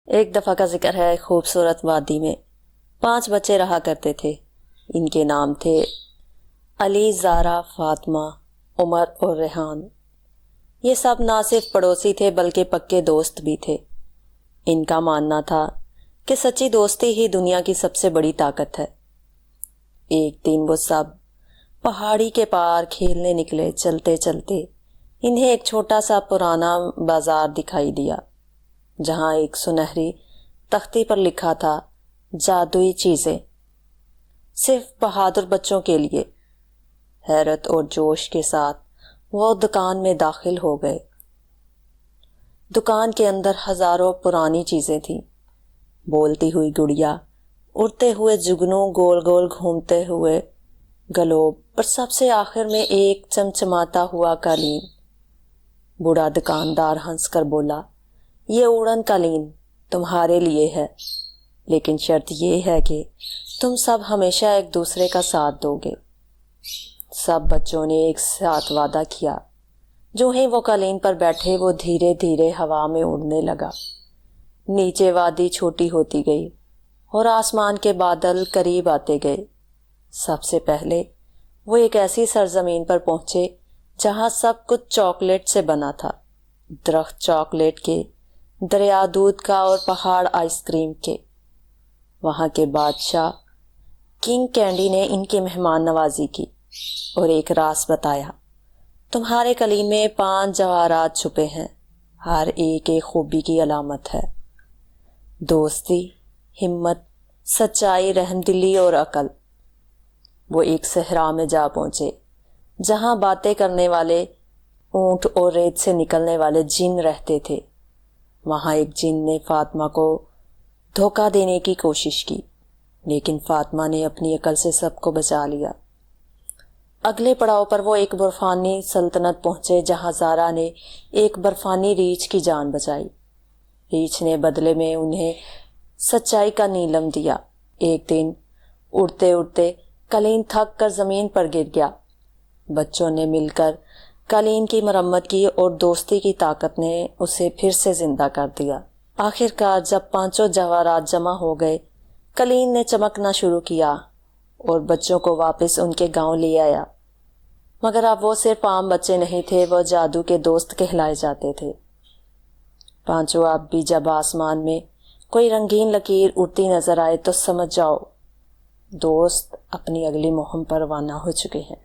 ایک دفعہ کا ذکر ہے، خوبصورت وادی میں 5 بچے رہا کرتے تھے۔ ان کے نام تھے علی، زارا، فاطمہ، عمر اور ریحان۔ یہ سب نہ صرف پڑوسی تھے بلکہ پکے دوست بھی تھے۔ ان کا ماننا تھا کہ سچی دوستی ہی دنیا کی سب سے بڑی طاقت ہے۔ ایک دن وہ سب پہاڑی کے پار کھیلنے نکلے۔ چلتے چلتے انہیں ایک چھوٹا سا پرانا بازار دکھائی دیا، جہاں ایک سنہری تختی پر لکھا تھا جادوئی چیزیں، صرف بہادر بچوں کے لیے۔ حیرت اور جوش کے ساتھ وہ دکان میں داخل ہو گئے۔ دکان کے اندر ہزاروں پرانی چیزیں تھیں، بولتی ہوئی گڑیا، اڑتے ہوئے جگنو، گول گول گھومتے ہوئے گلوب، اور سب سے آخر میں ایک چمچماتا ہوا قالین۔ بوڑھا دکاندار ہنس کر بولا، یہ اڑن قالین تمہارے لیے ہے، لیکن شرط یہ ہے کہ تم سب ہمیشہ ایک دوسرے کا ساتھ دو گے۔ سب بچوں نے ایک ساتھ وعدہ کیا۔ جو ہی وہ قالین پر بیٹھے، وہ دھیرے دھیرے ہوا میں اڑنے لگا۔ نیچے وادی چھوٹی ہوتی گئی اور آسمان کے بادل قریب آتے گئے۔ سب سے پہلے وہ ایک ایسی سرزمین پر پہنچے جہاں سب کچھ چاکلیٹ سے بنا تھا۔ درخت چاکلیٹ کے، دریا دودھ کا اور پہاڑ آئس کریم کے۔ وہاں کے بادشاہ کنگ کینڈی نے ان کی مہمان نوازی کی اور ایک راز بتایا، تمہارے قالین میں 5 جواہرات چھپے ہیں، ہر ایک خوبی کی علامت ہے، دوستی، ہمت، سچائی، رحم دلی اور عقل۔ وہ ایک صحرا میں جا پہنچے جہاں باتیں کرنے والے اونٹ اور ریت سے نکلنے والے جن رہتے تھے۔ وہاں ایک جن نے فاطمہ کو دھوکہ دینے کی کوشش کی، لیکن فاطمہ نے اپنی عقل سے سب کو بچا لیا۔ اگلے پڑاؤ پر وہ ایک برفانی سلطنت پہنچے جہاں زارا نے ایک برفانی ریچھ کی جان بچائی۔ ریچھ نے بدلے میں انہیں سچائی کا نیلم دیا۔ ایک دن اڑتے اڑتے قالین تھک کر زمین پر گر گیا۔ بچوں نے مل کر قالین کی مرمت کی اور دوستی کی طاقت نے اسے پھر سے زندہ کر دیا۔ آخر کار جب 5 جواہرات جمع ہو گئے، قالین نے چمکنا شروع کیا اور بچوں کو واپس ان کے گاؤں لے آیا۔ مگر اب وہ صرف عام بچے نہیں تھے، وہ جادو کے دوست کہلائے جاتے تھے۔ 5 اب بھی جب آسمان میں کوئی رنگین لکیر اڑتی نظر آئے تو سمجھ جاؤ دوست اپنی اگلی مہم پر روانہ ہو چکے ہیں۔